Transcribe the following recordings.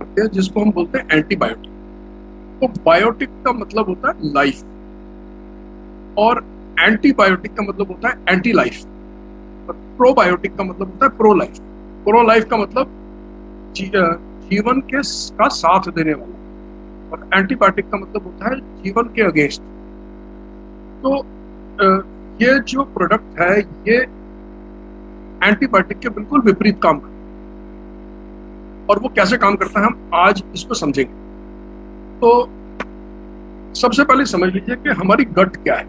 करते हैं जिसको हम बोलते हैं एंटीबायोटिक। तो बायोटिक का मतलब होता है लाइफ, और एंटीबायोटिक का मतलब होता है एंटी लाइफ, और प्रोबायोटिक का मतलब होता है प्रो लाइफ। प्रो लाइफ का मतलब जीवन के का साथ देने वाला, और एंटीबायोटिक का मतलब होता है जीवन के अगेंस्ट। तो ये जो प्रोडक्ट है ये एंटीबायोटिक के बिल्कुल विपरीत काम करता है, और वो कैसे काम करता है हम आज इसको समझेंगे। तो सबसे पहले समझ लीजिए कि हमारी गट क्या है।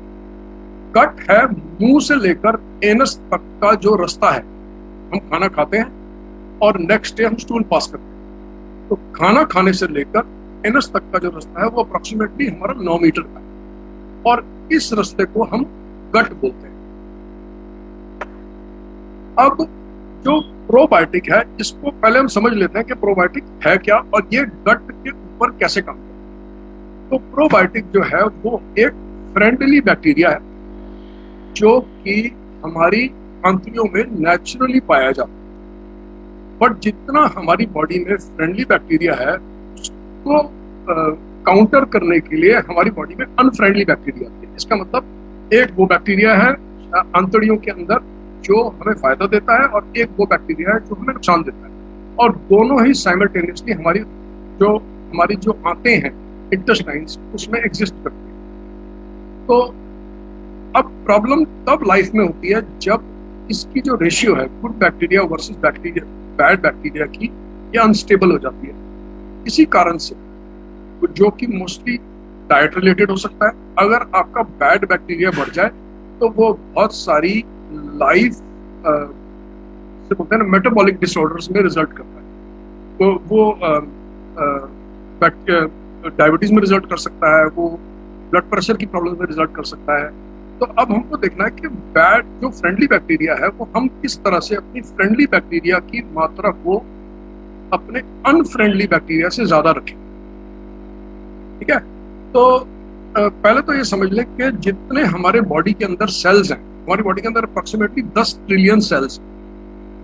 गट है मुंह से लेकर एनस तक का जो रास्ता है। हम खाना खाते हैं और नेक्स्ट डे हम स्टूल पास करते हैं। तो खाना खाने से लेकर एनस तक का जो रास्ता है वो अप्रोक्सीमेटली हमारा 9 मीटर का है, और इस रास्ते को हम गट बोलते हैं। अब जो प्रोबायोटिक है इसको पहले हम समझ लेते हैं कि प्रोबायोटिक है क्या और ये गट के ऊपर कैसे काम करता है। तो प्रोबायोटिक जो है वो एक फ्रेंडली बैक्टीरिया है जो कि हमारी आंतड़ियों में नेचुरली पाया जाता है। बट जितना हमारी बॉडी में फ्रेंडली बैक्टीरिया है उसको काउंटर करने के लिए हमारी बॉडी में अनफ्रेंडली बैक्टीरिया आती है। इसका मतलब एक वो बैक्टीरिया है आंतड़ियों के अंदर जो हमें फायदा देता है, और एक वो बैक्टीरिया है जो हमें नुकसान देता है, और दोनों ही साइमल्टेनियसली हमारी जो आंतें हैं इंटेस्टाइन्स उसमें एग्जिस्ट करती है। तो अब प्रॉब्लम तब लाइफ में होती है जब इसकी जो रेशियो है good bacteria versus bacteria bad bacteria की, ये अनस्टेबल हो जाती है। इसी कारण से जो कि मोस्टली डाइट रिलेटेड हो सकता है, अगर आपका बैड बैक्टीरिया बढ़ जाए तो वो बहुत सारी लाइफ से बोलते हैं ना मेटाबॉलिक डिसऑर्डर्स में रिजल्ट करता है। तो वो डायबिटीज में रिजल्ट कर सकता है, वो ब्लड प्रेशर की प्रॉब्लम में रिजल्ट कर सकता है। तो अब हमको देखना है कि बैड जो फ्रेंडली बैक्टीरिया है वो हम किस तरह से अपनी फ्रेंडली बैक्टीरिया की मात्रा को अपने अनफ्रेंडली बैक्टीरिया से ज्यादा रखें। ठीक है, तो पहले तो ये समझ लें कि जितने हमारे बॉडी के अंदर सेल्स हैं, हमारी बॉडी के अंदर अप्रोक्सीमेटली 10 ट्रिलियन सेल्स,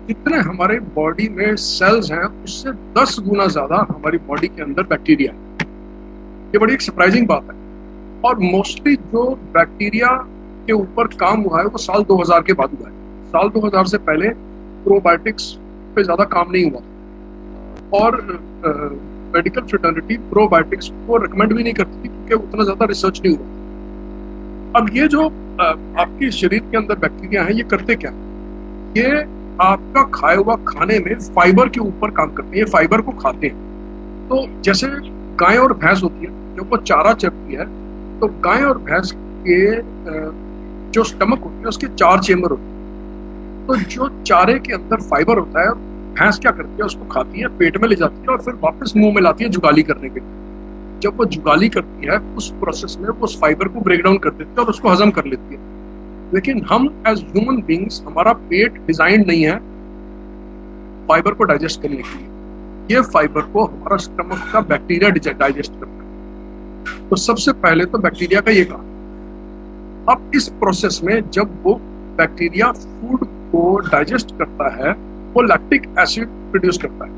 जितने हमारे बॉडी में सेल्स हैं उससे 10 गुना ज्यादा हमारी बॉडी के अंदर बैक्टीरिया है। ये बड़ी एक सरप्राइजिंग बात है। और मोस्टली जो बैक्टीरिया के ऊपर काम हुआ है वो साल 2000 के बाद हुआ है। साल 2000 से पहले प्रोबायोटिक्स पे ज्यादा काम नहीं हुआ था, और मेडिकल फ्रेटर्निटी प्रोबायोटिक्स को रिकमेंड भी नहीं करती थी क्योंकि उतना ज्यादा रिसर्च नहीं हुआ। अब ये जो आपके शरीर के अंदर बैक्टीरिया हैं ये करते क्या? ये आपका खाए हुआ खाने में फाइबर के ऊपर काम करते हैं, ये फाइबर को खाते हैं। तो जैसे गाय और भैंस होती है जब वो चारा चरती है, तो गाय और भैंस के जो स्टमक होती है उसके 4 चेम्बर होते हैं। तो जो चारे के अंदर फाइबर होता है भैंस क्या करती है उसको खाती है, पेट में ले जाती है और फिर वापस मुंह में लाती है जुगाली करने के लिए। जब वो जुगाली करती है उस प्रोसेस में वो उस फाइबर को ब्रेक डाउन कर देती है और उसको हजम कर लेती है। लेकिन हम एज ह्यूमन बींग्स, हमारा पेट डिजाइन नहीं है फाइबर को डाइजेस्ट करने के लिए। ये फाइबर को हमारा स्टमक का बैक्टीरिया डाइजेस्ट करता है। तो सबसे पहले तो बैक्टीरिया का ये काम। अब इस प्रोसेस में जब वो बैक्टीरिया फूड को डाइजेस्ट करता है वो लैक्टिक एसिड प्रोड्यूस करता है,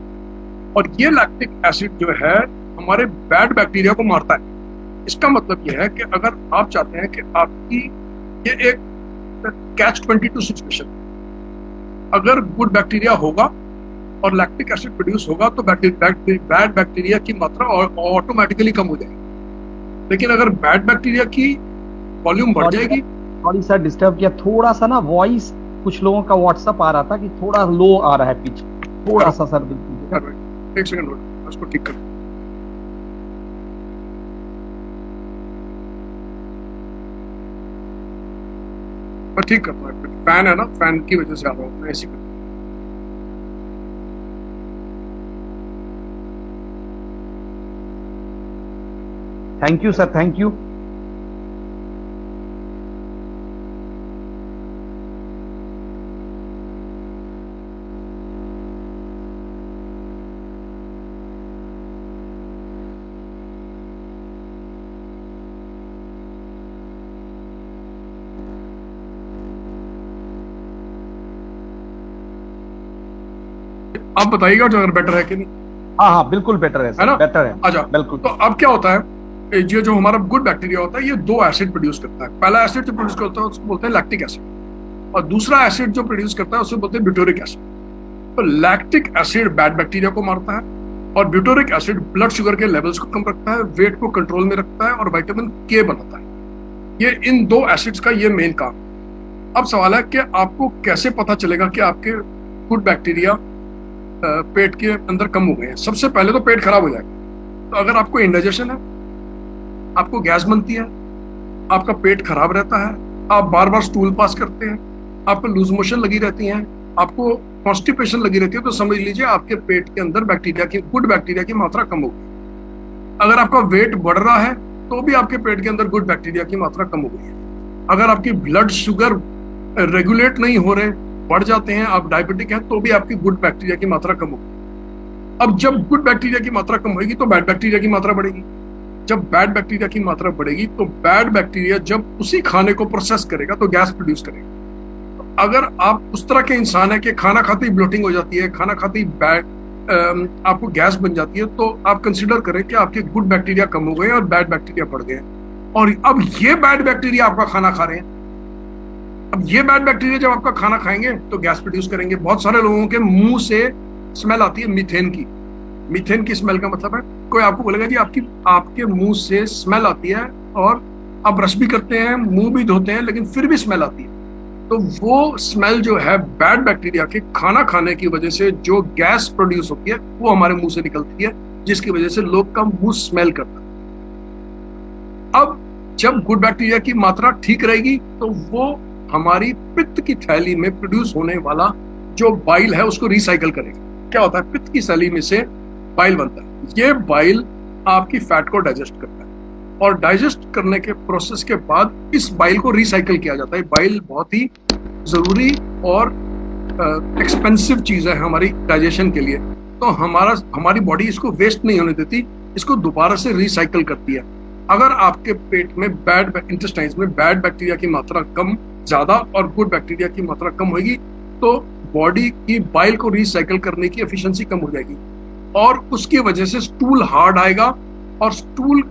और ये लैक्टिक एसिड जो है हमारे बैड बैक्टीरिया को मारता है। इसका मतलब यह है कि अगर आप चाहते हैं कि आपकी ये एक कैच 22 सिचुएशन, अगर गुड बैक्टीरिया होगा और लैक्टिक एसिड प्रोड्यूस होगा तो बैड बैक्टीरिया की मात्रा ऑटोमेटिकली कम हो जाएगी। लेकिन अगर बैड बैक्टीरिया की वॉल्यूम बढ़ जाएगी। सॉरी सर, डिस्टर्ब किया थोड़ा सा ना, वॉइस कुछ लोगों का व्हाट्सएप आ रहा था कि थोड़ा लो आ रहा है पिच, थोड़ा सा सर बिल्कुल। एक सेकंड होल्ड, उसको ठीक कर। मैं ठीक करता हूँ, फैन है ना, फैन की वजह से आ रहा हूँ मैं, ऐसी करता हूँ। Thank you sir, thank you. आप बताइएगा जो अगर बेटर है कि नहीं। हाँ हाँ बिल्कुल बेटर है है सर, ना? बेटर है अच्छा, बिल्कुल। तो अब क्या होता है, ये जो हमारा गुड बैक्टीरिया होता है ये दो एसिड प्रोड्यूस करता है। पहला एसिड जो प्रोड्यूस करता है उसको बोलते हैं लैक्टिक एसिड, और दूसरा एसिड जो प्रोड्यूस करता है उसे बोलते हैं ब्यूटेरिक एसिड। तो लैक्टिक एसिड बैड बैक्टीरिया को मारता है, और ब्यूटेरिक एसिड ब्लड शुगर के लेवल्स को कम रखता है, वेट को कंट्रोल में रखता है, और विटामिन के बनाता है। ये इन दो एसिड्स का ये मेन काम है। अब सवाल है कि आपको कैसे पता चलेगा कि आपके गुड बैक्टीरिया पेट के अंदर कम हो गए हैं। सबसे पहले तो पेट खराब हो जाएगा। तो अगर आपको इंडाइजेशन है, आपको गैस बनती है, आपका पेट खराब रहता है, आप बार बार स्टूल पास करते हैं, आपको लूज मोशन लगी रहती हैं, आपको कॉन्स्टिपेशन लगी रहती है, तो समझ लीजिए आपके पेट के अंदर बैक्टीरिया की, गुड बैक्टीरिया की मात्रा कम हो गई। अगर आपका वेट बढ़ रहा है तो भी आपके पेट के अंदर गुड बैक्टीरिया की मात्रा कम हो गई है। अगर आपकी ब्लड शुगर रेगुलेट नहीं हो रहे, बढ़ जाते हैं, आप डायबिटिक हैं, तो भी आपकी गुड बैक्टीरिया की मात्रा कम होगी। अब जब गुड बैक्टीरिया की मात्रा कम होगी तो बैड बैक्टीरिया की मात्रा बढ़ेगी। जब बैड बैक्टीरिया की मात्रा बढ़ेगी तो बैड बैक्टीरिया जब उसी खाने को प्रोसेस करेगा तो गैस प्रोड्यूस करेगा। तो अगर आप उस तरह के इंसान है कि खाना खाते ही ब्लोटिंग हो जाती है, खाना खाते ही आपको गैस बन जाती है, तो आप कंसिडर करें कि आपके गुड बैक्टीरिया कम हो गए और बैड बैक्टीरिया बढ़ गए। और अब ये बैड बैक्टीरिया आपका खाना खा रहे हैं। अब ये बैड बैक्टीरिया जब आपका खाना खाएंगे तो गैस प्रोड्यूस करेंगे। बहुत सारे लोगों के मुंह से स्मेल आती है मीथेन की। मीथेन की स्मेल का मतलब है, कोई आपको बोलेगा जी आपके मुंह से स्मेल आती है और आप ब्रश भी करते हैं, मुंह भी धोते हैं, लेकिन फिर भी स्मेल आती है। तो वो स्मेल जो है बैड बैक्टीरिया के खाना खाने की वजह से जो गैस प्रोड्यूस होती है वो हमारे मुंह से निकलती है, जिसकी वजह से लोग का मुंह स्मेल करता है। अब जब गुड बैक्टीरिया की मात्रा ठीक रहेगी तो वो हमारी पित्त की थैली में प्रोड्यूस होने वाला जो बाइल है उसको रिसाइकल करेगा। क्या होता है, पित्त की थैली में से बाइल बनता है। ये बाइल आपकी फैट को डाइजेस्ट करता है, और डाइजेस्ट करने के प्रोसेस के बाद इस बाइल को रिसाइकल किया जाता है। बाइल बहुत ही जरूरी और एक्सपेंसिव चीज है हमारी डाइजेशन के लिए। तो हमारी बॉडी इसको वेस्ट नहीं होने देती, इसको दोबारा से रिसाइकल करती है। अगर आपके पेट में इंटेस्टाइन्स में बैड बैक्टीरिया की मात्रा कम ज्यादा और गुड बैक्टीरिया की मात्रा कम होगी तो बॉडी की बाइल को रिसाइकल करने की एफिशिएंसी कम हो जाएगी, और उसकी वजह से स्टूल हार्ड आएगा, और स्टूल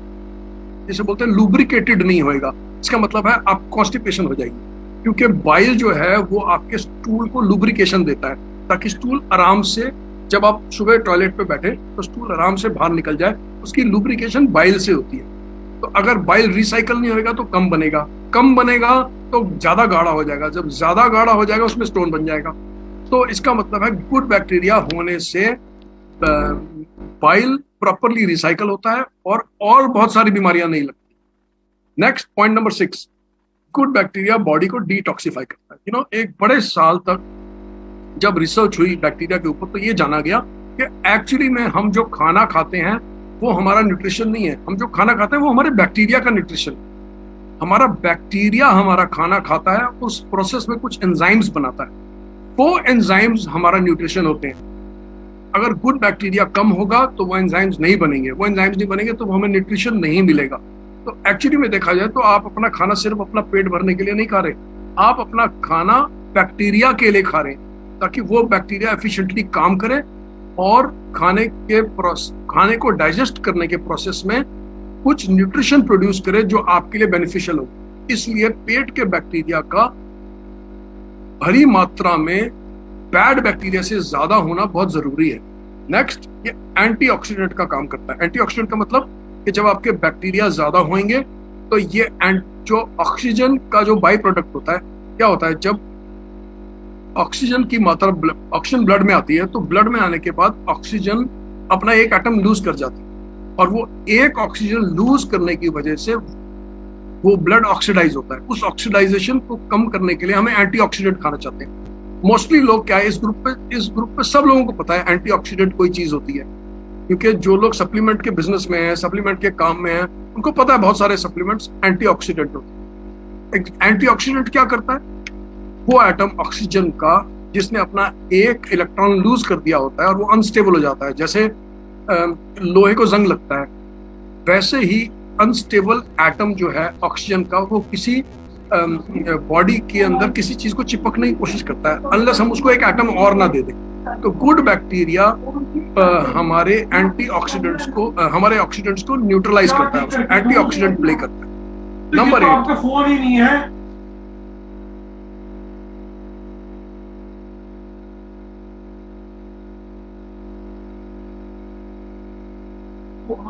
जैसे बोलते हैं लुब्रिकेटेड नहीं होएगा। इसका मतलब है आप कॉन्स्टिपेशन हो जाएगी, क्योंकि बाइल जो है वो आपके स्टूल को लुब्रिकेशन देता है, ताकि स्टूल आराम से, जब आप सुबह टॉयलेट पे बैठे तो स्टूल आराम से बाहर निकल जाए। उसकी लुब्रिकेशन बाइल से होती है। तो अगर बाइल रिसाइकल नहीं होगा तो कम बनेगा तो ज्यादा गाढ़ा हो जाएगा, जब ज्यादा गाढ़ा हो जाएगा उसमें स्टोन बन जाएगा। तो इसका मतलब है गुड बैक्टीरिया होने से बाइल प्रॉपरली रिसाइकल होता है और बहुत सारी बीमारियां नहीं लगती। Next point number 6, good bacteria body को डिटॉक्सिफाई करता है। एक बड़े साल तक जब रिसर्च हुई बैक्टीरिया के ऊपर तो ये जाना गया कि एक्चुअली में हम जो खाना खाते हैं वो हमारा न्यूट्रिशन नहीं है। हम जो खाना खाते हैं वो हमारे बैक्टीरिया का न्यूट्रिशन है। हमारा बैक्टीरिया हमारा खाना खाता है, उस प्रोसेस में कुछ एंजाइम्स बनाता है, वो एंजाइम्स हमारा न्यूट्रिशन होते हैं। अगर गुड बैक्टीरिया कम होगा तो वो एंजाइम्स नहीं बनेंगे, तो वो हमें न्यूट्रिशन नहीं मिलेगा। तो एक्चुअली में देखा जाए तो आप अपना खाना सिर्फ अपना पेट भरने के लिए नहीं खा रहे, आप अपना खाना बैक्टीरिया के लिए खा रहे हैं, ताकि वो बैक्टीरिया एफिशिएंटली काम करे और खाने को डाइजेस्ट करने के प्रोसेस में कुछ न्यूट्रिशन प्रोड्यूस करे जो आपके लिए बेनिफिशियल हो। इसलिए पेट के बैक्टीरिया का भरी मात्रा में बैड बैक्टीरिया से ज्यादा होना बहुत जरूरी है। नेक्स्ट, ये एंटीऑक्सीडेंट का काम करता है। एंटीऑक्सीडेंट का मतलब कि जब आपके बैक्टीरिया ज्यादा होंगे तो ये जो ऑक्सीजन का जो बाई प्रोडक्ट होता है, क्या होता है, जब ऑक्सीजन की मात्रा ऑक्सीजन ब्लड में आती है तो ब्लड में आने के बाद ऑक्सीजन अपना एक एटम लूज कर जाती है, और वो एक ऑक्सीजन लूज करने की वजह से वो ब्लड ऑक्सीडाइज होता है। उस ऑक्सीडाइजेशन को कम करने के लिए हमें एंटीऑक्सीडेंट खाना चाहते हैं। मोस्टली लोग क्या है, इस ग्रुप पे सब लोगों को पता है एंटीऑक्सीडेंट कोई चीज होती है, क्योंकि जो लोग सप्लीमेंट के बिजनेस में है, सप्लीमेंट के काम में है, उनको पता है बहुत सारे सप्लीमेंट्स एंटीऑक्सीडेंट होते हैं। एंटीऑक्सीडेंट क्या करता है, वो एटम ऑक्सीजन का जिसने अपना एक इलेक्ट्रॉन लूज कर दिया होता है और वो अनस्टेबल हो जाता है, जैसे लोहे को जंग लगता है, वैसे ही अनस्टेबल एटम जो है ऑक्सीजन का वो किसी बॉडी के अंदर किसी चीज को चिपकने की कोशिश करता है, अनलेस हम उसको एक एटम और ना दे दें। तो गुड बैक्टीरिया हमारे एंटीऑक्सीडेंट्स को हमारे ऑक्सीडेंट्स को न्यूट्रलाइज करता है, एंटीऑक्सीडेंट प्ले करता है। नंबर 8, आपका फोन ही नहीं है।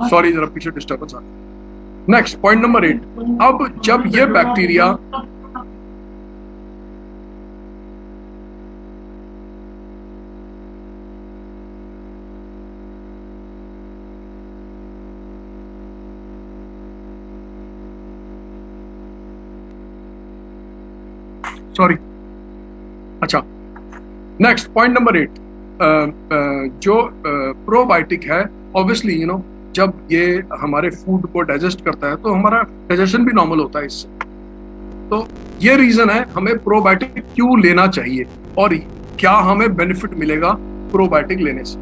सॉरी जरा पीछे डिस्टर्बेंस आ गया। नेक्स्ट पॉइंट नंबर 8, अब जब ये बैक्टीरिया सॉरी अच्छा नेक्स्ट पॉइंट नंबर 8, जो प्रोबायोटिक है ऑब्वियसली जब ये हमारे फूड को डाइजेस्ट करता है तो हमारा डाइजेशन भी नॉर्मल होता है इससे। तो ये रीजन है हमें प्रोबायोटिक क्यों लेना चाहिए और क्या हमें बेनिफिट मिलेगा प्रोबायोटिक लेने से।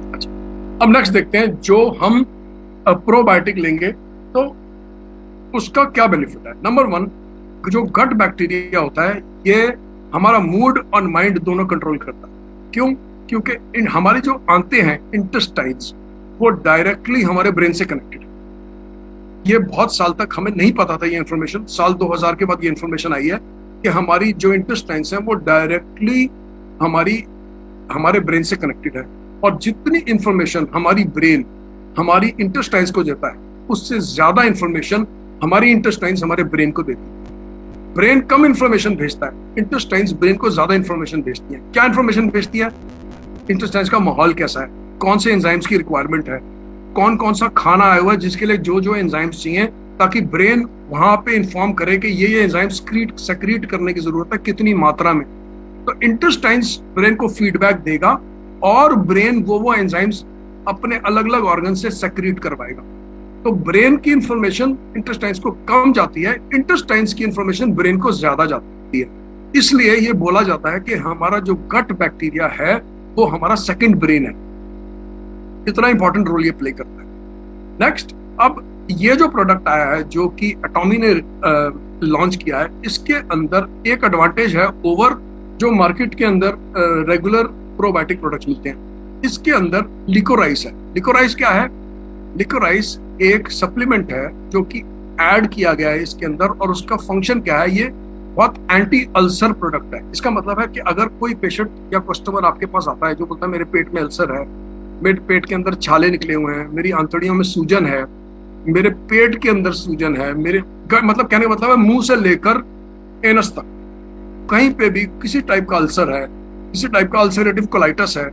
अच्छा, अब नेक्स्ट देखते हैं जो हम प्रोबायोटिक लेंगे तो उसका क्या बेनिफिट है। नंबर 1, जो गट बैक्टीरिया होता है ये हमारा मूड और माइंड दोनों कंट्रोल करता है। क्यों? क्योंकि हमारी जो आंतें हैं इंटेस्टाइन्स वो डायरेक्टली हमारे ब्रेन से कनेक्टेड है। ये बहुत साल तक हमें नहीं पता था ये इन्फॉर्मेशन, साल 2000 के बाद ये इन्फॉर्मेशन आई है कि हमारी जो इंटेस्टाइन्स हैं वो डायरेक्टली हमारे ब्रेन से कनेक्टेड है। और जितनी इंफॉर्मेशन हमारी ब्रेन हमारी इंटेस्टाइन्स को देता है उससे ज्यादा इंफॉर्मेशन हमारी इंटेस्टाइन्स हमारे ब्रेन को देती है। ब्रेन कम इंफॉर्मेशन भेजता है, इंटेस्टाइन्स ब्रेन को ज्यादा इंफॉर्मेशन भेजती है। क्या इंफॉर्मेशन भेजती है? इंटेस्टाइन्स का माहौल कैसा है, कौन से एंजाइम्स की रिक्वायरमेंट है, कौन कौन सा खाना आया हुआ है जिसके लिए जो जो एंजाइम्स चाहिए, ताकि ब्रेन वहां पे इंफॉर्म करे कि ये एंजाइम्स सेक्रीट करने की जरूरत है, कितनी मात्रा में। तो इंटेस्टाइन्स ब्रेन को फीडबैक देगा और ब्रेन वो एंजाइम्स अपने अलग अलग ऑर्गन से सेक्रीट करवाएगा। तो ब्रेन की इंफॉर्मेशन इंटेस्टाइन्स को कम जाती है, इंटेस्टाइन्स की इंफॉर्मेशन ब्रेन को ज्यादा जाती है। इसलिए ये बोला जाता है कि हमारा जो गट बैक्टीरिया है वो हमारा सेकंड ब्रेन है। इतना इंपॉर्टेंट रोल ये प्ले करता है। नेक्स्ट, अब ये जो प्रोडक्ट आया है जो कि एटॉमी ने लॉन्च किया है, इसके अंदर एक एडवांटेज है ओवर जो मार्केट के अंदर रेगुलर प्रोबायोटिक प्रोडक्ट्स मिलते हैं। इसके अंदर लिकोराइस है। लिकोराइस क्या है? लिकोराइस एक सप्लीमेंट है जो कि ऐड किया गया है इसके अंदर, और उसका फंक्शन क्या है? ये बहुत एंटी अल्सर प्रोडक्ट है। इसका मतलब है कि अगर कोई पेशेंट या कस्टमर आपके पास आता है जो बोलता है मेरे पेट में अल्सर है, मेरे पेट के अंदर छाले निकले हुए हैं, मेरी आंतड़ियों में सूजन है, मेरे पेट के अंदर सूजन है, मतलब कहने का मतलब है मुंह से लेकर एनस तक कहीं पे भी किसी टाइप का अल्सर है, किसी टाइप का अल्सरेटिव कोलाइटिस है,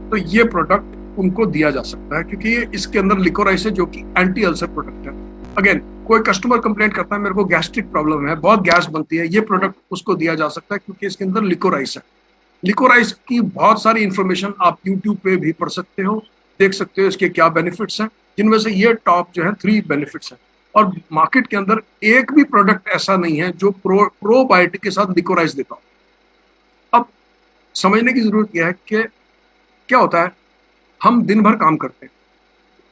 तो ये प्रोडक्ट उनको दिया जा सकता है क्योंकि ये इसके अंदर लिकोराइस है जो कि एंटी अल्सर प्रोडक्ट है। अगेन, कोई कस्टमर कंप्लेंट करता है मेरे को गैस्ट्रिक प्रॉब्लम है, बहुत गैस बनती है, ये प्रोडक्ट उसको दिया जा सकता है क्योंकि इसके अंदर लिकोराइस है। लिकोराइस की बहुत सारी इंफॉर्मेशन आप यूट्यूब पे भी पढ़ सकते हो, देख सकते हो इसके क्या बेनिफिट्स हैं, जिनमें से ये टॉप जो है 3 बेनिफिट्स हैं। और मार्केट के अंदर एक भी प्रोडक्ट ऐसा नहीं है जो प्रोबायोटिक के साथ लिकोराइस देता हो। अब समझने की जरूरत यह है कि क्या होता है, हम दिन भर काम करते हैं,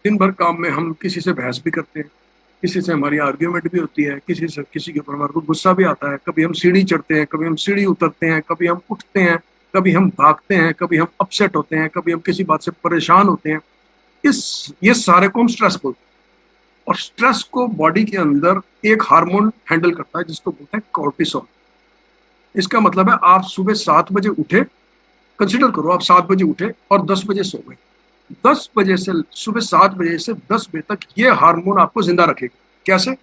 दिन भर काम में हम किसी से बहस भी करते हैं, किसी से हमारी आर्ग्यूमेंट भी होती है, किसी के ऊपर हमारे को गुस्सा भी आता है, कभी हम सीढ़ी चढ़ते हैं, कभी हम सीढ़ी उतरते हैं, कभी हम उठते हैं, कभी हम भागते हैं, कभी हम अपसेट होते हैं, कभी हम किसी बात से परेशान होते हैं। ये सारे को हम स्ट्रेस बोलते हैं। और स्ट्रेस को बॉडी के अंदर एक हार्मोन हैंडल करता है जिसको बोलते हैं कॉर्टिसोल। इसका मतलब है आप सुबह 7 बजे उठे, कंसिडर करो आप 7 बजे उठे और 10 बजे सो गए, 10 बजे से सुबह 7 बजे से 10 बजे तक ये हार्मोन आपको जिंदा रखेगा। कैसे?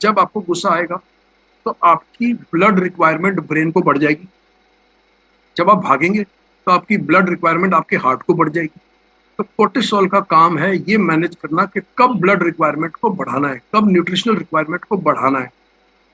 जब आपको गुस्सा आएगा तो आपकी ब्लड रिक्वायरमेंट ब्रेन को बढ़ जाएगी, जब आप भागेंगे तो आपकी ब्लड रिक्वायरमेंट आपके हार्ट को बढ़ जाएगी। तो कोर्टिसोल का काम है ये मैनेज करना कि कब ब्लड रिक्वायरमेंट को बढ़ाना है, कब न्यूट्रिशनल रिक्वायरमेंट को बढ़ाना है।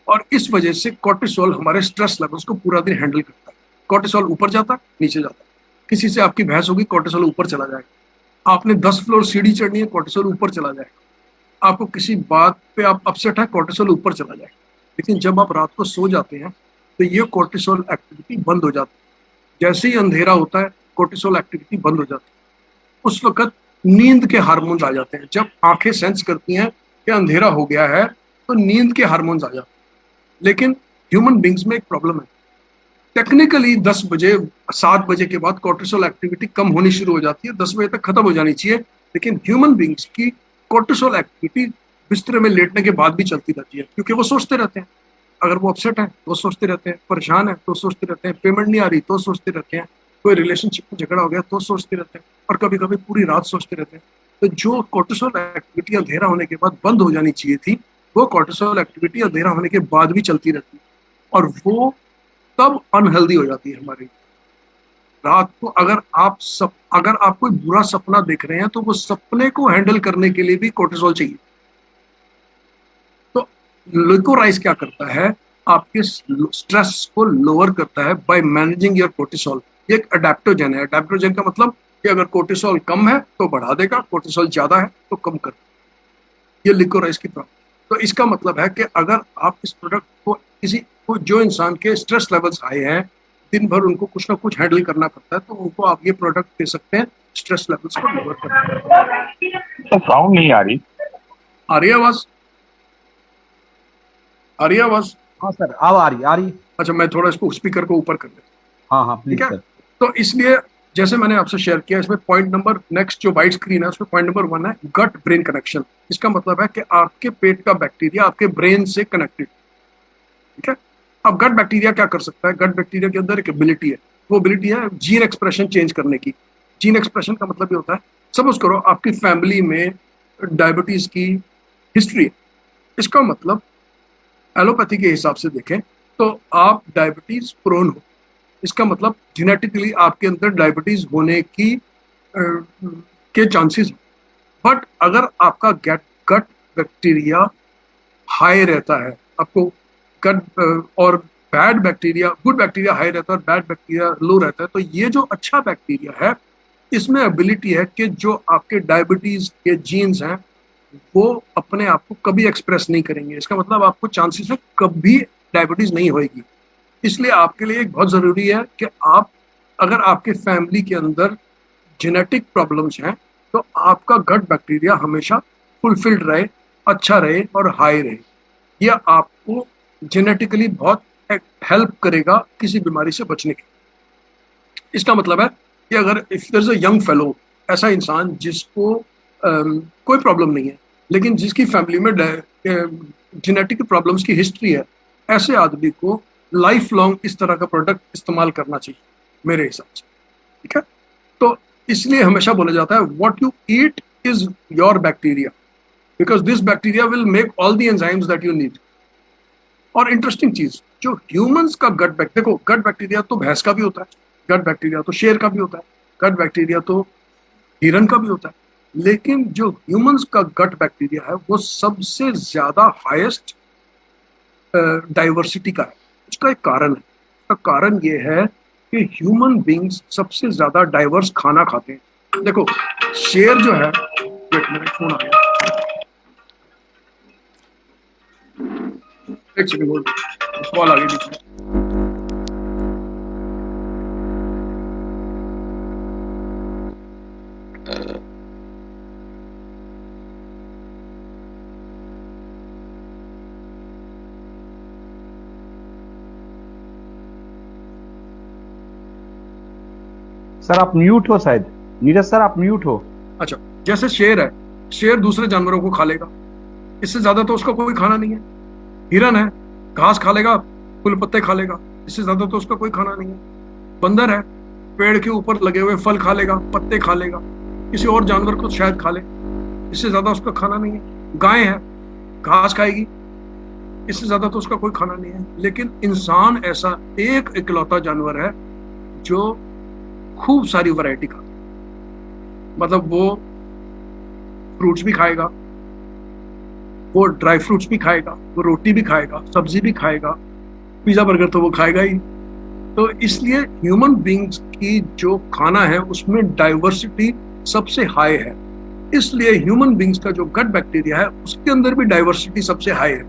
और इस वजह से कोर्टिसोल हमारे स्ट्रेस लेवल्स को पूरा दिन हैंडल करता है। कोर्टिसोल ऊपर जाता है, नीचे जाता है, किसी से आपकी बहस होगी कोर्टिसोल ऊपर चला जाएगा, आपने 10 फ्लोर सीढ़ी चढ़नी है कोर्टिसोल ऊपर चला जाएगा, आपको किसी बात पे आप अपसेट है कोर्टिसोल ऊपर चला जाएगा। लेकिन जब आप रात को सो जाते हैं तो ये कोर्टिसोल एक्टिविटी बंद हो जाती है। जैसे ही अंधेरा होता है कोर्टिसोल एक्टिविटी बंद हो जाती है। उस वक्त नींद के हार्मोन्स आ जाते हैं। जब आंखें सेंस करती हैं कि अंधेरा हो गया है तो नींद के हार्मोन्स आ जाते हैं। लेकिन ह्यूमन बींग्स में एक प्रॉब्लम है, टेक्निकली 10 बजे 7 बजे के बाद कोर्टिसोल एक्टिविटी कम होनी शुरू हो जाती है, 10 बजे तक खत्म हो जानी चाहिए। लेकिन ह्यूमन बींग्स की कोर्टिसोल एक्टिविटी बिस्तर में लेटने के बाद भी चलती रहती है, क्योंकि वो सोचते रहते हैं। अगर वो अपसेट है तो सोचते रहते हैं, परेशान है तो सोचते रहते हैं, पेमेंट नहीं आ रही तो सोचते रहते हैं, कोई रिलेशनशिप में झगड़ा हो गया तो सोचते रहते हैं, और कभी कभी पूरी रात सोचते रहते हैं। तो जो कोर्टिसोल एक्टिविटी अंधेरा होने के बाद बंद हो जानी चाहिए थी, वो कोर्टिसोल एक्टिविटी अंधेरा होने के बाद भी चलती रहती है, और वो तब अनहेल्दी हो जाती है हमारी। रात को अगर आप कोई बुरा सपना देख रहे हैं तो वो सपने को हैंडल करने के लिए भी कोर्टिसोल चाहिए। तो लिकोराइज क्या करता है, आपके स्ट्रेस को लोअर करता है बाय मैनेजिंग योर कोर्टिसोल। ये एक अडेप्टोजन है। अडेप्टोजन का मतलब कि अगर कोर्टिसोल कम है तो बढ़ा देगा, कोर्टिसोल ज्यादा है तो कम कर देगा। ये लिकोराइज की प्रॉब्लम। तो इसका मतलब है कि अगर आप इस प्रोडक्ट को किसी को, जो इंसान के स्ट्रेस लेवल्स हाई हैं, दिन भर उनको कुछ ना कुछ हैंडल करना पड़ता है, तो उनको आप ये प्रोडक्ट दे सकते हैं स्ट्रेस लेवल्स को लोअर करने। तो साउंड नहीं आ रही। आ रही है आवाज? आ रही है आवाज? हाँ सर, अब आ रही। अच्छा, मैं थोड़ा इसको स्पीकर को ऊपर कर देता हाँ हाँ हूं, प्लीज ठीक है? सर। तो इसलिए जैसे मैंने आपसे शेयर किया, इसमें पॉइंट नंबर नेक्स्ट जो वाइट स्क्रीन है उसमें पॉइंट नंबर 1 है गट ब्रेन कनेक्शन। इसका मतलब है कि आपके पेट का बैक्टीरिया आपके ब्रेन से कनेक्टेड, ठीक है? अब गट बैक्टीरिया क्या कर सकता है? गट बैक्टीरिया के अंदर एक एबिलिटी है, वो एबिलिटी है जीन एक्सप्रेशन चेंज करने की। जीन एक्सप्रेशन का मतलब ये होता है, सपोज करो आपकी फैमिली में डायबिटीज की हिस्ट्री है, इसका मतलब एलोपैथी के हिसाब से देखें तो आप डायबिटीज प्रोन हो। इसका मतलब जेनेटिकली आपके अंदर डायबिटीज होने की के चांसेस। बट अगर आपका गट बैक्टीरिया हाई रहता है, आपको गट और bad bacteria, good bacteria high रहता है और बैड बैक्टीरिया लो रहता है, तो ये जो अच्छा बैक्टीरिया है, इसमें एबिलिटी है कि जो आपके डायबिटीज के जीन्स हैं वो अपने आप को कभी एक्सप्रेस नहीं करेंगे। इसका मतलब आपको चांसेस है कभी डायबिटीज नहीं होगी। इसलिए आपके लिए एक बहुत जरूरी है कि आप, अगर आपके फैमिली के अंदर जेनेटिक प्रॉब्लम्स हैं, तो आपका गट बैक्टीरिया हमेशा फुलफिल्ड रहे, अच्छा रहे और हाई रहे। यह आपको जेनेटिकली बहुत हेल्प करेगा किसी बीमारी से बचने की। इसका मतलब है कि अगर if there is a young fellow, ऐसा इंसान जिसको कोई प्रॉब्लम नहीं है लेकिन जिसकी फैमिली में जेनेटिक प्रॉब्लम्स की हिस्ट्री है, ऐसे आदमी को लाइफ लॉन्ग इस तरह का प्रोडक्ट इस्तेमाल करना चाहिए मेरे हिसाब से, ठीक है? तो इसलिए हमेशा बोला जाता है what you eat is your bacteria, because this bacteria will make all the enzymes that you need. और इंटरेस्टिंग चीज, जो ह्यूमंस का गट देखो, गट बैक्टीरिया तो भैंस का भी होता है, गट बैक्टीरिया तो शेर का भी होता है, गट बैक्टीरिया तो हिरन का भी होता है, लेकिन जो ह्यूमंस का गट बैक्टीरिया है वो सबसे ज्यादा हाईएस्ट डाइवर्सिटी का है। उसका एक कारण है। उसका कारण ये है कि ह्यूमन बींग्स सबसे ज्यादा डाइवर्स खाना खाते हैं। देखो शेर जो है, एक मिनट फोन आ गया, एक सेकंड होल्ड, कॉल आ गई बीच में। सर आप म्यूट हो शायद, नीरज सर आप म्यूट हो। अच्छा, जैसे शेर है, शेर दूसरे जानवरों को खा लेगा, इससे ज्यादा तो उसका कोई खाना नहीं है। हिरन है, घास खा लेगा, फूल पत्ते खा लेगा, इससे ज्यादा तो उसका कोई खाना नहीं है। बंदर है, पेड़ के ऊपर लगे हुए फल खा लेगा, पत्ते खा लेगा, किसी और जानवर को शायद खा ले, इससे ज्यादा उसका खाना नहीं है। गाय है, घास खाएगी, इससे ज्यादा तो उसका कोई खाना नहीं है। लेकिन इंसान ऐसा एक इकलौता जानवर है जो खूब सारी वैरायटी खाता है। मतलब वो फ्रूट्स भी खाएगा, वो ड्राई फ्रूट्स भी खाएगा, वो रोटी भी खाएगा, सब्जी भी खाएगा, पिज्जा बर्गर तो वो खाएगा ही। तो इसलिए ह्यूमन बींग्स की जो खाना है उसमें डाइवर्सिटी सबसे हाई है। इसलिए ह्यूमन बींग्स का जो गट बैक्टीरिया है उसके अंदर भी डाइवर्सिटी सबसे हाई है।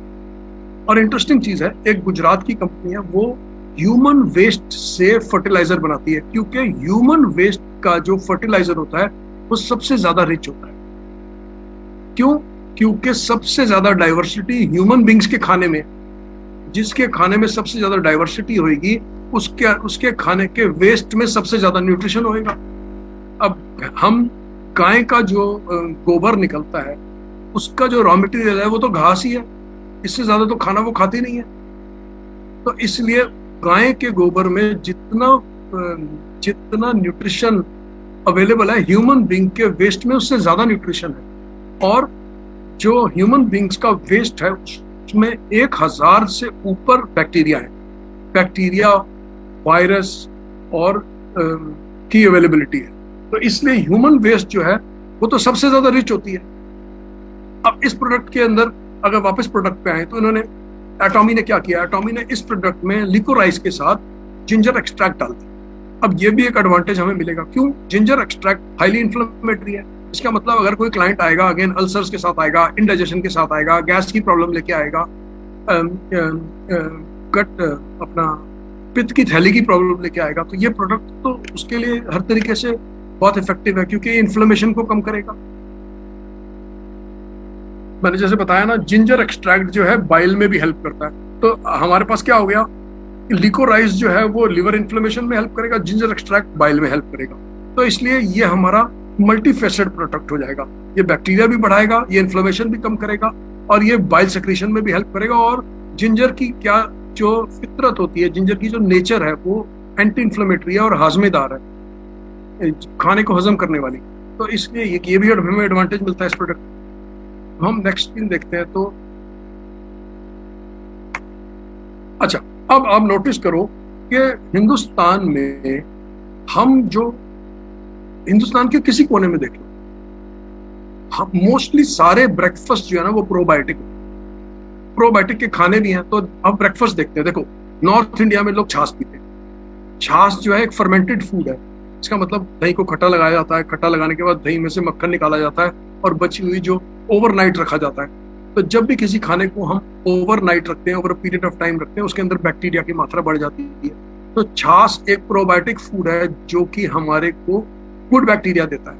और इंटरेस्टिंग चीज है, एक गुजरात की कंपनी है, वो ह्यूमन वेस्ट से फर्टिलाइजर बनाती है, क्योंकि ह्यूमन वेस्ट का जो फर्टिलाइजर होता है वो सबसे ज्यादा रिच होता है। क्यों? क्योंकि सबसे ज्यादा डाइवर्सिटी ह्यूमन बींग्स के खाने में, जिसके खाने में सबसे ज्यादा डाइवर्सिटी होगी उसके उसके खाने के वेस्ट में सबसे ज्यादा न्यूट्रिशन होएगा। अब हम गाय का जो गोबर निकलता है उसका जो रॉ मटेरियल है वो तो घास ही है, इससे ज्यादा तो खाना वो खाती नहीं है। तो इसलिए गाय के गोबर में जितना न्यूट्रिशन अवेलेबल है ह्यूमन बींग के वेस्ट में उससे ज्यादा न्यूट्रिशन है। और जो ह्यूमन बींग्स का वेस्ट है उसमें 1000 से ऊपर बैक्टीरिया है, बैक्टीरिया, वायरस और की अवेलेबिलिटी है। तो इसलिए ह्यूमन वेस्ट जो है वो तो सबसे ज्यादा रिच होती है। अब इस प्रोडक्ट के अंदर अगर वापस प्रोडक्ट पे आए तो इन्होंने एटॉमी ने क्या किया, एटॉमी ने इस प्रोडक्ट में लिकोराइस के साथ जिंजर एक्सट्रैक्ट डाल दिया। अब ये भी एक एडवांटेज हमें मिलेगा, क्यों? जिंजर एक्सट्रैक्ट हाईली इन्फ्लेमेटरी है। इसका मतलब अगर कोई क्लाइंट आएगा अगेन अल्सर्स के साथ आएगा, इंडाइजेशन के साथ आएगा, गैस की प्रॉब्लम लेके आएगा, गट अपना पित्त की थैली की प्रॉब्लम लेके आएगा, तो ये प्रोडक्ट तो उसके लिए हर तरीके से बहुत इफेक्टिव है क्योंकि इन्फ्लेमेशन को कम करेगा। मैंने जैसे बताया ना, जिंजर एक्सट्रैक्ट जो है बाइल में भी हेल्प करता है। तो हमारे पास क्या हो गया, लिकोराइस जो है वो लिवर इन्फ्लेमेशन में हेल्प करेगा, जिंजर एक्सट्रैक्ट बाइल में हेल्प करेगा। तो इसलिए ये हमारा मल्टीफेसेड प्रोडक्ट हो जाएगा। ये बैक्टीरिया भी बढ़ाएगा, ये इन्फ्लेमेशन भी कम करेगा और ये बाइल सेक्रेशन में भी हेल्प करेगा। और जिंजर की क्या जो फितरत होती है, जिंजर की जो नेचर है वो एंटी इन्फ्लेमेटरी है और हाजमेदार है, खाने को हजम करने वाली। तो इसलिए ये भी हमें एडवांटेज मिलता है इस प्रोडक्ट। हम नेक्स्ट स्क्रीन देखते हैं। तो अच्छा, अब आप नोटिस करो कि हिंदुस्तान में हम जो हिंदुस्तान के किसी कोने में देख लो, हम मोस्टली सारे ब्रेकफास्ट जो है ना वो प्रोबायोटिक के खाने भी हैं। तो अब ब्रेकफास्ट देखते हैं। देखो, नॉर्थ इंडिया में लोग छाछ पीते हैं। छाछ जो है एक फर्मेंटेड फूड है। इसका मतलब दही को खट्टा लगाया जाता है, खट्टा लगाने के बाद दही में से मक्खन निकाला जाता है और बची हुई जो ओवरनाइट रखा जाता है। तो जब भी किसी खाने को हम ओवरनाइट रखते हैं, ओवर पीरियड ऑफ टाइम रखते हैं, उसके अंदर बैक्टीरिया की मात्रा बढ़ जाती है। तो छाछ एक प्रोबायोटिक फूड है जो कि हमारे को गुड बैक्टीरिया देता है।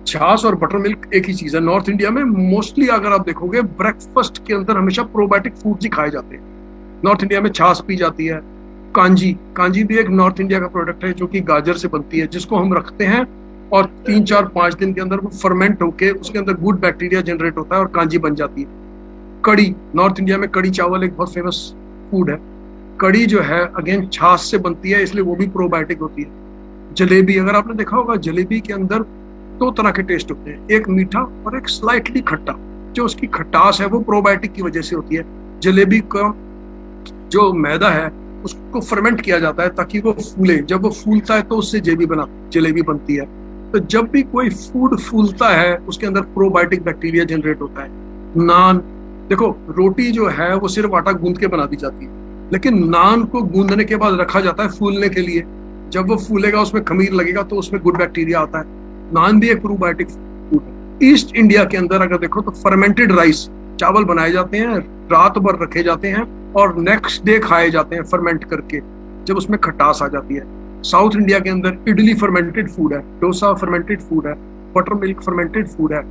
छाछ और बटर मिल्क एक ही चीज है। नॉर्थ इंडिया में मोस्टली अगर आप देखोगे ब्रेकफास्ट के अंदर हमेशा प्रोबायोटिक फूड्स ही खाए जाते हैं। नॉर्थ इंडिया में छाछ पी जाती है। कांजी भी एक नॉर्थ इंडिया का प्रोडक्ट है जो कि गाजर से बनती है, जिसको हम रखते हैं और 3, 4, 5 दिन के अंदर वो फर्मेंट होके उसके अंदर गुड बैक्टीरिया जनरेट होता है और कांजी बन जाती है। कड़ी, नॉर्थ इंडिया में कड़ी चावल एक बहुत फेमस फूड है। कड़ी जो है अगेन छाछ से बनती है, इसलिए वो भी प्रोबायोटिक होती है। जलेबी, अगर आपने देखा होगा, जलेबी के अंदर 2 तरह के टेस्ट होते हैं, एक मीठा और एक स्लाइटली खट्टा। जो उसकी खटास है वो प्रोबायोटिक की वजह से होती है। जलेबी का जो मैदा है उसको फर्मेंट किया जाता है ताकि वो फूले। जब वो फूलता है तो उससे जलेबी बनती है। तो जब भी कोई फूड फूलता है उसके अंदर प्रोबायोटिक बैक्टीरिया जनरेट होता है। नान देखो, रोटी जो है वो सिर्फ आटा गूंद के बना दी जाती है, लेकिन नान को गूंदने के बाद रखा जाता है फूलने के लिए। जब वो फूलेगा उसमें खमीर लगेगा तो उसमें गुड बैक्टीरिया आता है। नान भी एक प्रोबायोटिक फूड है। ईस्ट इंडिया के अंदर अगर देखो तो फर्मेंटेड राइस, चावल बनाए जाते हैं, रात भर रखे जाते हैं और नेक्स्ट डे खाए जाते हैं फर्मेंट करके, जब उसमें खटास आ जाती है। साउथ इंडिया के अंदर इडली फर्मेंटेड फूड है, डोसा फर्मेंटेड फूड है, बटर मिल्क फर्मेंटेड फूड है।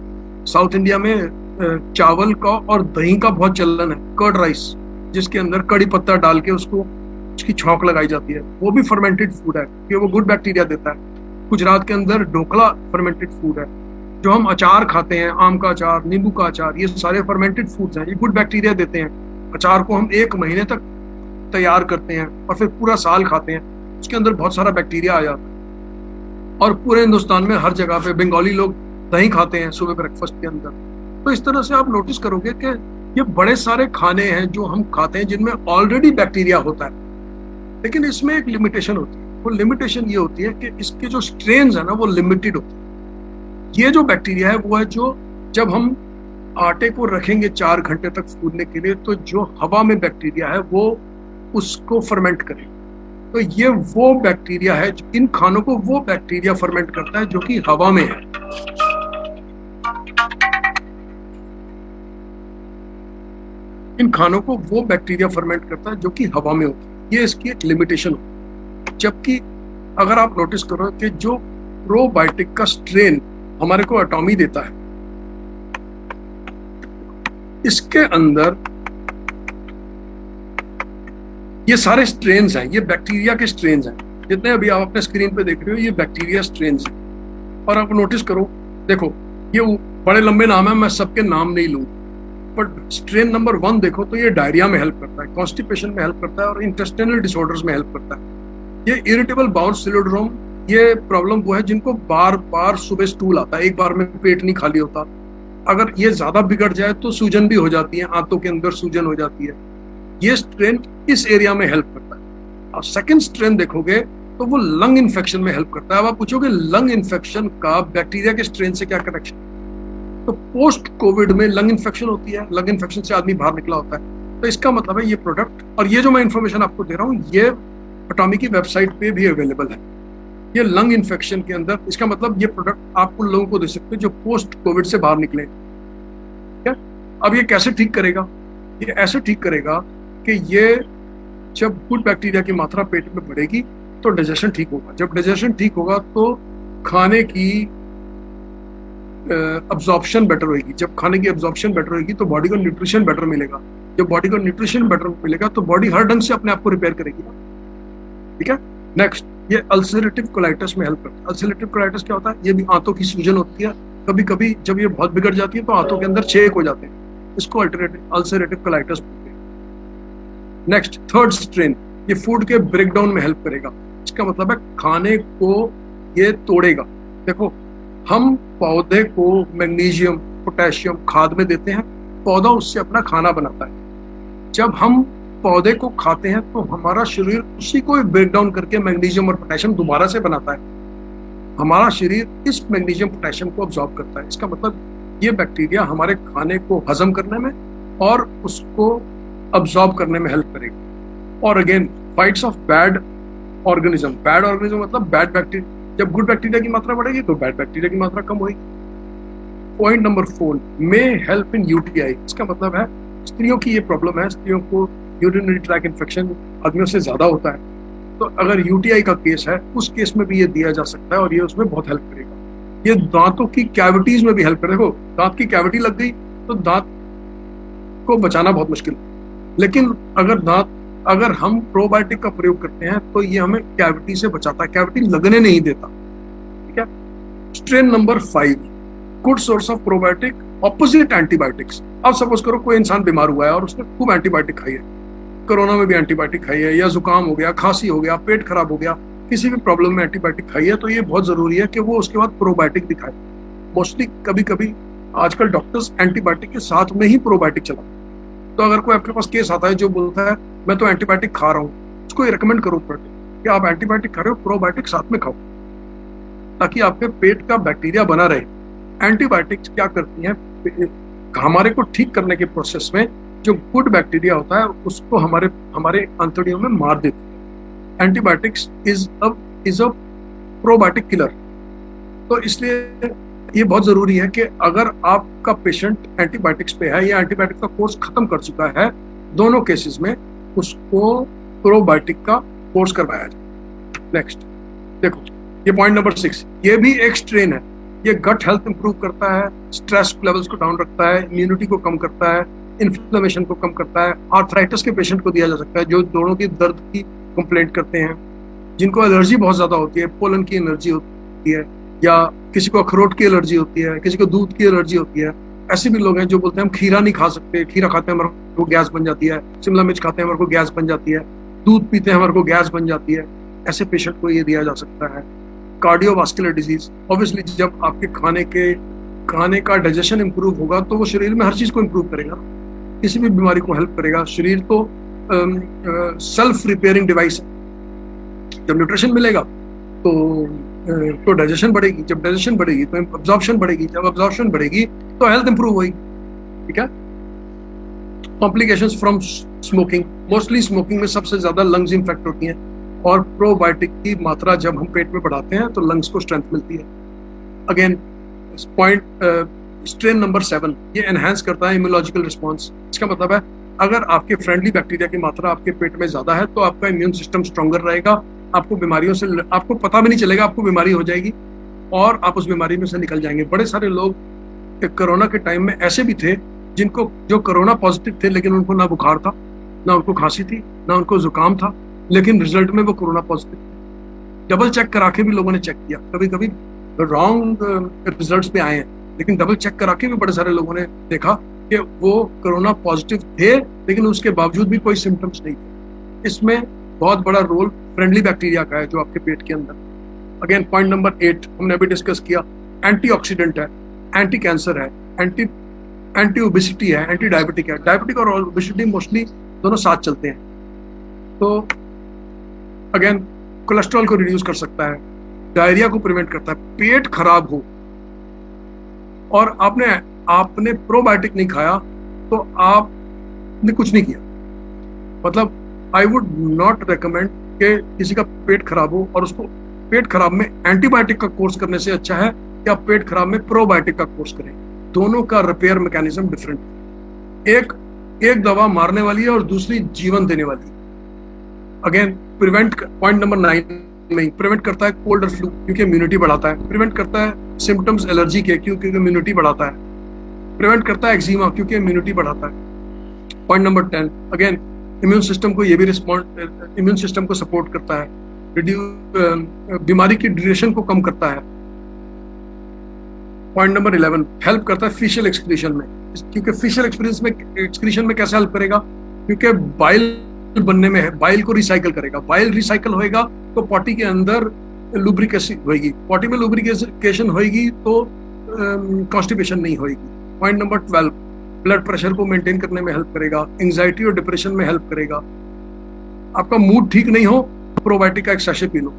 साउथ इंडिया में चावल का और दही का बहुत चलन है। कर्ड राइस, जिसके अंदर कड़ी पत्ता डाल के उसकी छौंक लगाई जाती है, वो भी फर्मेंटेड फूड है क्योंकि वो गुड बैक्टीरिया देता है। गुजरात के अंदर ढोकला फर्मेंटेड फूड है। जो हम अचार खाते हैं, आम का अचार, नींबू का अचार, ये सारे फर्मेंटेड फूड्स हैं, ये गुड बैक्टीरिया देते हैं। अचार को हम 1 महीने तक तैयार करते हैं और फिर पूरा साल खाते हैं, उसके अंदर बहुत सारा बैक्टीरिया आ जाता है। और पूरे हिंदुस्तान में हर जगह पे बंगाली लोग दही खाते हैं सुबह ब्रेकफास्ट के अंदर। तो इस तरह से आप नोटिस करोगे कि ये बड़े सारे खाने हैं जो हम खाते हैं जिनमें ऑलरेडी बैक्टीरिया होता है, लेकिन इसमें एक लिमिटेशन होती है। वो लिमिटेशन ये होती है कि इसके जो स्ट्रेन्स है ना वो लिमिटेड होते हैं। ये जो बैक्टीरिया है वो है जो जब हम आटे को रखेंगे 4 घंटे तक फूलने के लिए, तो जो हवा में बैक्टीरिया है वो उसको फर्मेंट करेगा। तो ये वो बैक्टीरिया है, इन खानों को वो बैक्टीरिया फर्मेंट करता है जो कि हवा में है। इन खानों को वो बैक्टीरिया फर्मेंट करता है जो कि हवा में होता है। ये इसकी एक लिमिटेशन होती है। जबकि अगर आप नोटिस करो कि जो प्रोबायोटिक का स्ट्रेन हमारे को एटॉमी देता है, इसके अंदर ये सारे स्ट्रेन्स हैं, ये बैक्टीरिया के स्ट्रेन्स हैं। जितने अभी आप अपने स्क्रीन पे देख रहे हो ये बैक्टीरिया स्ट्रेन्स हैं। और आप नोटिस करो, देखो ये बड़े लंबे नाम है, मैं सबके नाम नहीं लूँ, बट स्ट्रेन नंबर 1 देखो तो ये डायरिया में हेल्प करता है, कॉन्स्टिपेशन में हेल्प करता है और इंटेस्टिनल डिसऑर्डर्स में हेल्प करता है। ये इरिटेबल बाउल सिंड्रोम, ये प्रॉब्लम वो है जिनको बार बार सुबह स्टूल आता है, एक बार में पेट नहीं खाली होता। अगर ये ज्यादा बिगड़ जाए तो सूजन भी हो जाती है, आंतों के अंदर सूजन हो जाती है। ये स्ट्रेन इस एरिया में हेल्प करता है। और सेकंड स्ट्रेन देखोगे तो वो लंग इन्फेक्शन में हेल्प करता है। अब आप पूछोगे लंग इन्फेक्शन का बैक्टीरिया के स्ट्रेन से क्या कनेक्शन? तो पोस्ट कोविड में लंग इन्फेक्शन होती है, लंग इन्फेक्शन से आदमी बाहर निकला होता है। तो इसका मतलब है ये प्रोडक्ट, और ये जो मैं इन्फॉर्मेशन आपको दे रहा हूँ ये एटॉमिक की वेबसाइट पे भी अवेलेबल है। ये लंग इन्फेक्शन के अंदर, इसका मतलब ये प्रोडक्ट आप उन लोगों को दे सकते हो जो पोस्ट कोविड से बाहर निकले। ठीक है, अब ये कैसे ठीक करेगा? ये ऐसे ठीक करेगा कि ये जब गुड बैक्टीरिया की मात्रा पेट में बढ़ेगी तो डाइजेशन ठीक होगा। जब डाइजेशन ठीक होगा तो खाने की अब्जॉर्प्शन बेटर होगी। जब खाने की अब्जॉर्प्शन बेटर होगी तो बॉडी को न्यूट्रिशन बेटर मिलेगा। जब बॉडी को न्यूट्रिशन बेटर मिलेगा तो बॉडी हर ढंग से अपने आप को रिपेयर करेगी। ठीक है, नेक्स्ट ये अल्सरेटिव कोलाइटिस में हेल्प करता है। अल्सरेटिव कोलाइटिस क्या होता है? ये भी आंतों की सूजन होती है, कभी कभी जब ये बहुत बिगड़ जाती है तो आंतों के अंदर छेद हो जाते हैं, इसको अल्सरेटिव कोलाइटिस बोलते हैं। नेक्स्ट थर्ड स्ट्रेन, ये फूड के ब्रेकडाउन में हेल्प करेगा। इसका मतलब है खाने को ये तोड़ेगा। देखो हम पौधे को मैग्नीशियम पोटेशियम खाद में देते हैं, पौधा उससे अपना खाना बनाता है। जब हम पौधे को खाते हैं तो हमारा शरीर उसी को ब्रेक डाउन करके मैग्नीशियम और पोटेशियम दोबारा से बनाता है। हमारा शरीर इस मैग्नीशियम पोटेशियम को अब्सॉर्ब करता है। इसका मतलब ये बैक्टीरिया हमारे खाने को हजम करने में और उसको अब्सॉर्ब करने में हेल्प करेगी। और again fights of bad organism. Bad organism मतलब बैड बैक्टीरिया। जब गुड बैक्टीरिया की मात्रा बढ़ेगी तो बैड बैक्टीरिया की मात्रा कम होगी। Point number 4, may help in UTI. इसका मतलब है स्त्रियों की ये प्रॉब्लम है, स्त्रियों को यूरिनरी ट्रैक इन्फेक्शन आदमियों से ज्यादा होता है। तो अगर यूटीआई का केस है उस केस में भी ये दिया जा सकता है और ये उसमें बहुत हेल्प करेगा। ये दांतों की कैविटीज में भी हेल्प करेगा। देखो दांत की कैविटी लग गई तो दांत को बचाना बहुत मुश्किल, लेकिन अगर हम प्रोबायोटिक का प्रयोग करते हैं तो ये हमें कैविटी से बचाता है, कैविटी लगने नहीं देता। ठीक है, strain number 5, good source of probiotic opposite antibiotics. अब सपोज करो कोई इंसान बीमार हुआ है और उसने खूब एंटीबायोटिक खाई है, कोरोना में भी एंटीबायोटिक खाई है, या जुकाम हो गया, खांसी हो गया, पेट खराब हो गया, किसी भी प्रॉब्लम में एंटीबायोटिक खाई है, तो ये बहुत जरूरी है कि वो उसके बाद प्रोबायोटिक दिखाए। मोस्टली कभी कभी आजकल डॉक्टर्स एंटीबायोटिक के साथ में ही प्रोबायोटिक चलाते हैं। तो अगर कोई आपके पास केस आता है जो बोलता है मैं तो एंटीबायोटिक खा रहा हूँ, उसको रिकमेंड करो कि आप एंटीबायोटिक खा रहे हो, प्रोबायोटिक साथ में खाओ ताकि आपके पेट का बैक्टीरिया बना रहे। एंटीबायोटिक्स क्या करती हैं? हमारे को ठीक करने के प्रोसेस में जो गुड बैक्टीरिया होता है उसको हमारे आंतड़ियों में मार देती है। Antibiotics is a probiotic killer. तो इसलिए ये बहुत जरूरी है कि अगर आपका पेशेंट एंटीबायोटिक्स पे है या एंटीबायोटिक का कोर्स खत्म कर चुका है, दोनों केसेस में उसको प्रोबायोटिक का कोर्स करवाया जाए। नेक्स्ट देखो ये पॉइंट नंबर 6, ये भी एक स्ट्रेन है। ये गट हेल्थ इंप्रूव करता है, स्ट्रेस लेवल्स को डाउन रखता है, इम्यूनिटी को कम करता है, इन्फ्लेमेशन को कम करता है। आर्थराइटिस के पेशेंट को दिया जा सकता है जो दोनों की दर्द की कंप्लेंट करते हैं, जिनको एलर्जी बहुत ज्यादा होती है, पोलन की एलर्जी होती है, या किसी को अखरोट की एलर्जी होती है, किसी को दूध की एलर्जी होती है। ऐसे भी लोग हैं जो बोलते हैं हम खीरा नहीं खा सकते, खीरा खाते हैं हमारे को गैस बन जाती है, शिमला मिर्च खाते हैं हमारे को गैस बन जाती है, दूध पीते हैं हमारे को गैस बन जाती है। ऐसे पेशेंट को ये दिया जा सकता है। कार्डियोवास्कुलर डिजीज, ऑब्वियसली जब आपके खाने का डाइजेशन इंप्रूव होगा तो वो शरीर में हर चीज को इंप्रूव करेगा, किसी भी बीमारी को हेल्प करेगा। शरीर तो सेल्फ रिपेयरिंग डिवाइस है। जब न्यूट्रिशन मिलेगा तो डाइजेशन बढ़ेगी, जब डाइजेशन बढ़ेगी तो अब्जॉर्प्शन बढ़ेगी, जब अब्जॉर्प्शन बढ़ेगी तो हेल्थ इंप्रूव होगी। ठीक है, complications from smoking, mostly smoking में सबसे ज्यादा लंग्स इन्फेक्ट होती हैं और प्रोबायोटिक की मात्रा जब हम पेट में बढ़ाते हैं तो लंग्स को स्ट्रेंथ मिलती है। अगेन पॉइंट स्ट्रेन नंबर 7, ये एनहांस करता है इम्यूनोलॉजिकल रिस्पॉन्स। इसका मतलब है अगर आपके फ्रेंडली बैक्टीरिया की मात्रा आपके पेट में ज्यादा है तो आपका इम्यून सिस्टम स्ट्रॉन्गर रहेगा, आपको बीमारियों से आपको पता भी नहीं चलेगा आपको बीमारी हो जाएगी और आप उस बीमारी में से निकल जाएंगे। बड़े सारे लोग कोरोना के टाइम में ऐसे भी थे जो कोरोना पॉजिटिव थे लेकिन उनको ना बुखार था, ना उनको खांसी थी, ना उनको जुकाम था, लेकिन रिजल्ट में वो कोरोना पॉजिटिव। डबल चेक करा के भी लोगों ने चेक किया, कभी कभी रॉन्ग रिजल्ट्स पे आए हैं, लेकिन डबल चेक करा के भी बड़े सारे लोगों ने देखा कि वो कोरोना पॉजिटिव थे, लेकिन उसके बावजूद भी कोई सिम्टम्स नहीं थे। इसमें बहुत बड़ा रोल फ्रेंडली बैक्टीरिया का है जो आपके पेट के अंदर। अगेन पॉइंट नंबर 8 हमने अभी डिस्कस किया, एंटीऑक्सीडेंट है, एंटी कैंसर है, एंटी ओबेसिटी है, एंटी डायबिटिक है। डायबिटिक और ओबेसिटी मोस्टली दोनों साथ चलते हैं। तो अगेन कोलेस्ट्रॉल को रिड्यूस कर सकता है, डायरिया को प्रिवेंट करता है। पेट खराब हो और आपने प्रोबायोटिक नहीं खाया तो आपने कुछ नहीं किया। मतलब आई वुड नॉट रेकमेंड कि किसी का पेट खराब हो और उसको पेट खराब में एंटीबायोटिक का कोर्स करने से अच्छा है कि आप पेट खराब में प्रोबायोटिक का कोर्स करें। दोनों का रिपेयर मैकेनिज्म डिफरेंट, एक दवा मारने वाली है और दूसरी जीवन देने वाली है। अगेन प्रिवेंट, पॉइंट नंबर 9 में प्रिवेंट करता है कोल्ड और फ्लू क्योंकि इम्यूनिटी बढ़ाता है। प्रिवेंट करता है सिम्टम्स एलर्जी के क्योंकि इम्यूनिटी बढ़ाता है। प्रिवेंट करता है एक्जिमा क्योंकि इम्यूनिटी बढ़ाता है। Point number 10 again immune system को इम्यून सिस्टम को सपोर्ट करता है, बीमारी की ड्यूरेशन को कम करता है। पॉइंट नंबर 11 हेल्प करता है फेशियल एक्सक्रीशन में, क्योंकि फेशियल एक्सक्रीशन में कैसे हेल्प करेगा, क्योंकि बाइल बनने में है, बाइल को रिसाइकल करेगा। बाइल रिसाइकल होएगा तो पॉटी के अंदर लुब्रिकेशन होएगी, पॉटी में लुब्रिकेशन होएगी तो कॉन्स्टिपेशन नहीं होएगी। पॉइंट नंबर 12 ब्लड प्रेशर को मेंटेन करने में हेल्प करेगा, एंजाइटी और डिप्रेशन में हेल्प करेगा। आपका मूड ठीक नहीं हो तो प्रोबायोटिक का एक सैशे पी लो।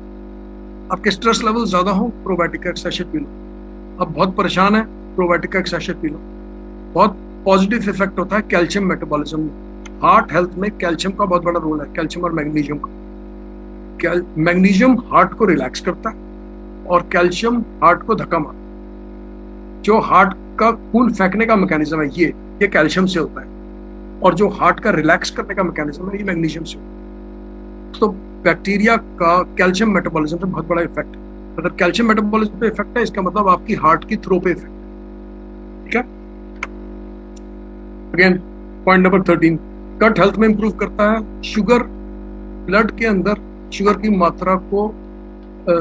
आपके स्ट्रेस लेवल ज्यादा हो, प्रोबायोटिक का एक सैशे पी लो। आप बहुत परेशान है, प्रोबायोटिक का एक सैशे पी लो। बहुत पॉजिटिव इफेक्ट होता है कैल्शियम मेटाबॉलिज्म में। हार्ट हेल्थ में कैल्शियम का बहुत बड़ा रोल है, कैल्शियम और मैग्नीशियम का। मैग्नीशियम हार्ट को रिलैक्स करता है और कैल्शियम हार्ट को धक्का मारता है। जो हार्ट का खून फेंकने का मैकेनिज्म है ये कैल्शियम से होता है, और जो हार्ट का रिलैक्स करने का मैकेनिज्म है ये मैग्नीशियम से होता है। तो बैक्टीरिया का कैल्शियम मेटाबॉलिज्म पे बहुत बड़ा इफेक्ट है। अगर कैल्शियम मेटाबॉलिज्म पे इफेक्ट है, इसका मतलब आपकी हार्ट की थ्रो पे इफेक्ट है। ठीक है। Again point number 13 gut health में इंप्रूव करता है। शुगर, ब्लड के अंदर शुगर की मात्रा को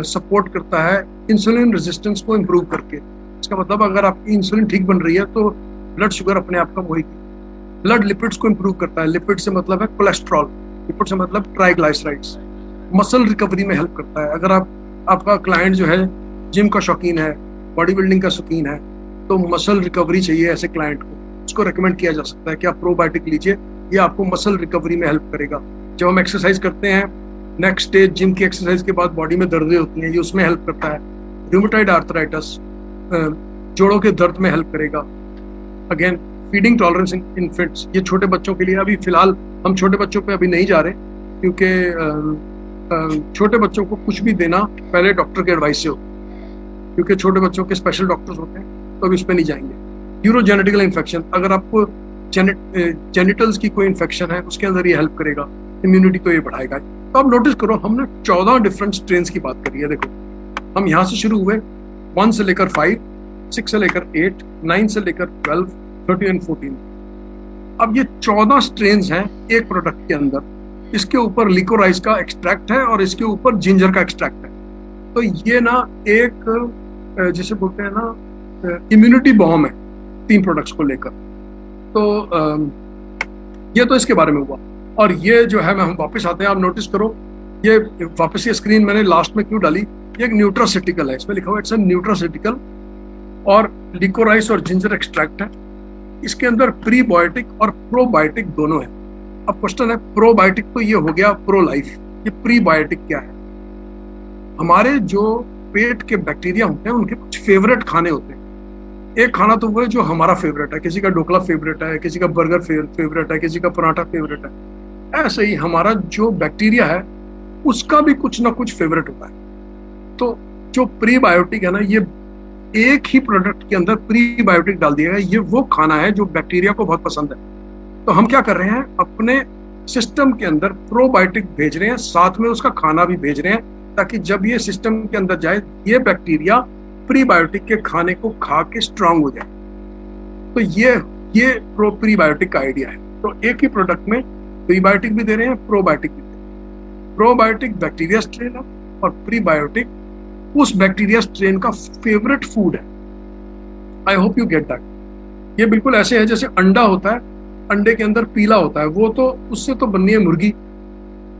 सपोर्ट करता है, इंसुलिन रेजिस्टेंस को इंप्रूव करके। इसका मतलब अगर आपकी इंसुलिन ठीक बन रही है तो ब्लड शुगर अपने आप कम होगी। ब्लड लिपिड्स को इंप्रूव करता है, लिपिड से मतलब है कोलेस्ट्रॉल, लिपिड से मतलब ट्राइग्लाइसराइड्स। मसल रिकवरी में हेल्प करता है। अगर आपका क्लाइंट जो है जिम का शौकीन है, बॉडी बिल्डिंग का शौकीन है, तो मसल रिकवरी चाहिए ऐसे क्लाइंट को, उसको रेकमेंड किया जा सकता है कि आप प्रोबायोटिक लीजिए, ये आपको मसल रिकवरी में हेल्प करेगा। जब हम एक्सरसाइज करते हैं, नेक्स्ट डे जिम की एक्सरसाइज के बाद बॉडी में दर्दें होती हैं, ये उसमें हेल्प करता है। रूमेटॉइड आर्थराइटिस, जोड़ों के दर्द में हेल्प करेगा। Again feeding tolerance in infants, ये छोटे बच्चों के लिए, अभी फिलहाल हम छोटे बच्चों पे अभी नहीं जा रहे क्योंकि छोटे बच्चों को कुछ भी देना पहले डॉक्टर के एडवाइस से हो, क्योंकि छोटे बच्चों के स्पेशल डॉक्टर्स होते हैं, तो अभी उस पर नहीं जाएंगे। यूरोजेनेटिकल इन्फेक्शन, अगर आपको जेनिटल्स की कोई इन्फेक्शन है उसके अंदर ये हेल्प करेगा, इम्यूनिटी को ये बढ़ाएगा। तो आप नोटिस करो हमने 14 डिफरेंट स्ट्रेन्स की बात करी है। देखो हम यहाँ से शुरू हुए 1 से लेकर 5, 6 से लेकर 8, 9 से लेकर 12, 13 और 14। अब ये 14 स्ट्रेन्स हैं एक प्रोडक्ट के अंदर। इसके ऊपर लिकोराइस का एक्सट्रैक्ट है और इसके ऊपर जिंजर का एक्सट्रैक्ट है। तो ये ना एक जैसे बोलते हैं ना इम्यूनिटी बॉम्ब है 3 प्रोडक्ट्स को लेकर। तो ये तो इसके बारे में हुआ। और ये जो है, मैं हम वापस आते हैं, आप नोटिस करो ये वापस ये स्क्रीन मैंने लास्ट में क्यों डाली, ये एक न्यूट्रासिटिकल है, इसमें लिखा हुआ इट्स अ न्यूट्रासिटिकल, और लिकोराइस और जिंजर एक्सट्रैक्ट है। इसके अंदर प्रीबायोटिक और प्रोबायोटिक दोनों है। अब क्वेश्चन है, प्रोबायोटिक तो ये हो गया प्रो लाइफ, ये प्रीबायोटिक क्या है? हमारे जो पेट के बैक्टीरिया होते हैं उनके कुछ फेवरेट खाने होते हैं। एक खाना तो वो है जो हमारा फेवरेट है, किसी का ढोकला फेवरेट है, किसी का बर्गर फेवरेट है, किसी का पराठा फेवरेट है। ऐसे ही हमारा जो बैक्टीरिया है उसका भी कुछ ना कुछ फेवरेट होता है। तो जो प्रीबायोटिक है ना, ये एक ही प्रोडक्ट के अंदर प्रीबायोटिक डाल दिया है। ये वो खाना है जो बैक्टीरिया को बहुत पसंद है। तो हम क्या कर रहे हैं, अपने सिस्टम के अंदर प्रोबायोटिक भेज रहे हैं, साथ में उसका खाना भी भेज रहे हैं, ताकि जब ये सिस्टम के अंदर जाए ये बैक्टीरिया प्रीबायोटिक के खाने को खा के स्ट्रांग हो जाए। तो ये प्रीबायोटिक का आइडिया है। तो एक ही प्रोडक्ट में प्रीबायोटिक भी दे रहे हैं, प्रोबायोटिक भी दे रहे हैं। प्रोबायोटिक बैक्टीरिया स्ट्रेन है और प्रीबायोटिक उस बैक्टीरिया स्ट्रेन का फेवरेट फूड है। I hope you get that. ये बिल्कुल ऐसे है जैसे अंडा होता है, अंडे के अंदर पीला होता है, वो तो उससे तो बननी है मुर्गी,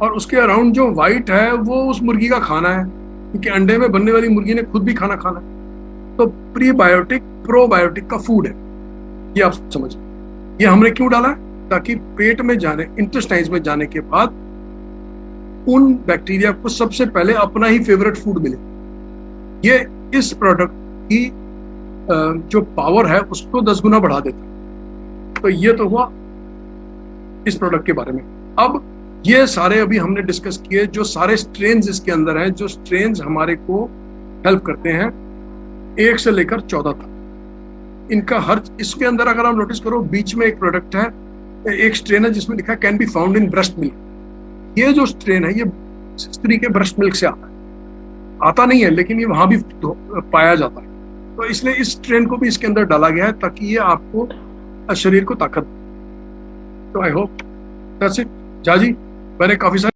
और उसके अराउंड जो व्हाइट है वो उस मुर्गी का खाना है, क्योंकि अंडे में बनने वाली मुर्गी ने खुद भी खाना खाना है। तो प्रीबायोटिक प्रोबायोटिक का फूड है, ये आप समझिए। ये हमने क्यों डाला है? ताकि पेट में जाने, इंटेस्टाइन्स में जाने के बाद उन बैक्टीरिया को सबसे पहले अपना ही फेवरेट फूड मिले। ये इस प्रोडक्ट की जो पावर है उसको 10 गुना बढ़ा देता है। तो ये तो हुआ इस प्रोडक्ट के बारे में। अब ये सारे अभी हमने डिस्कस किए जो सारे स्ट्रेन्स इसके अंदर हैं, जो स्ट्रेन्स हमारे को हेल्प करते हैं 1 से लेकर 14 तक। इनका हर, इसके अंदर अगर आप नोटिस करो बीच में एक प्रोडक्ट है, एक स्ट्रेन है जिसमें लिखा है can be found in breast milk. ये जो स्ट्रेन है ये स्त्री के ब्रेस्ट मिल्क से आता नहीं है, लेकिन ये वहां भी पाया जाता है। तो इसलिए इस स्ट्रेन को भी इसके अंदर डाला गया है ताकि ये आपको शरीर को ताकत। तो आई होप दैट्स इट। जाजी, मैंने काफी सारे